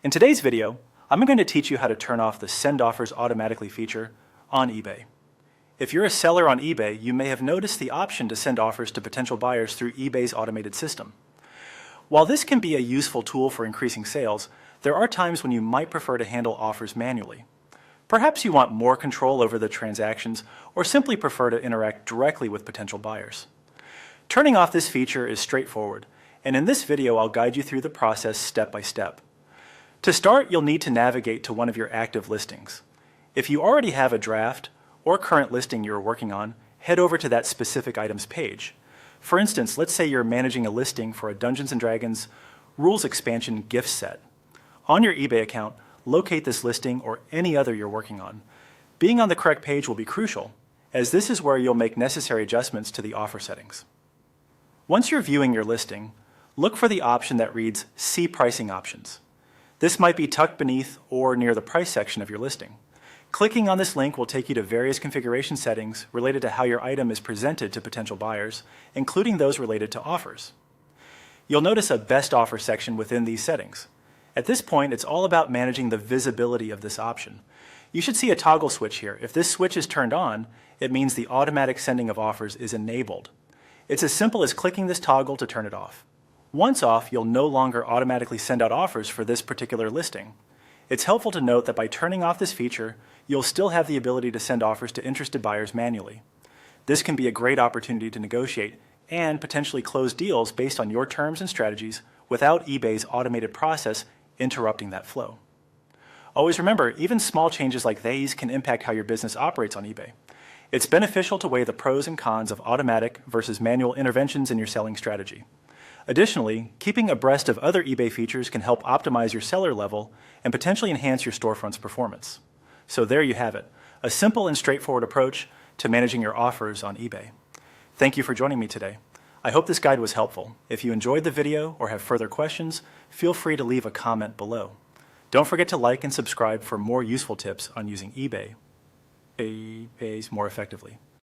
In today's video, I'm going to teach you how to turn off the Send Offers Automatically feature on eBay. If you're a seller on eBay, you may have noticed the option to send offers to potential buyers through eBay's automated system. While this can be a useful tool for increasing sales, there are times when you might prefer to handle offers manually. Perhaps you want more control over the transactions or simply prefer to interact directly with potential buyers. Turning off this feature is straightforward, and in this video I'll guide you through the process step by step. To start, you'll need to navigate to one of your active listings. If you already have a draft or current listing you're working on, head over to that specific item's page. For instance, let's say you're managing a listing for a Dungeons & Dragons Rules Expansion gift set. On your eBay account, locate this listing or any other you're working on. Being on the correct page will be crucial, as this is where you'll make necessary adjustments to the offer settings. Once you're viewing your listing, look for the option that reads See Pricing Options. This might be tucked beneath or near the price section of your listing. Clicking on this link will take you to various configuration settings related to how your item is presented to potential buyers, including those related to offers. You'll notice a Best Offer section within these settings. At this point, it's all about managing the visibility of this option. You should see a toggle switch here. If this switch is turned on, it means the automatic sending of offers is enabled. It's as simple as clicking this toggle to turn it off. Once off, you'll no longer automatically send out offers for this particular listing. It's helpful to note that by turning off this feature, you'll still have the ability to send offers to interested buyers manually. This can be a great opportunity to negotiate and potentially close deals based on your terms and strategies without eBay's automated process interrupting that flow. Always remember, even small changes like these can impact how your business operates on eBay. It's beneficial to weigh the pros and cons of automatic versus manual interventions in your selling strategy. Additionally, keeping abreast of other eBay features can help optimize your seller level and potentially enhance your storefront's performance. So there you have it, a simple and straightforward approach to managing your offers on eBay. Thank you for joining me today. I hope this guide was helpful. If you enjoyed the video or have further questions, feel free to leave a comment below. Don't forget to like and subscribe for more useful tips on using eBay more effectively.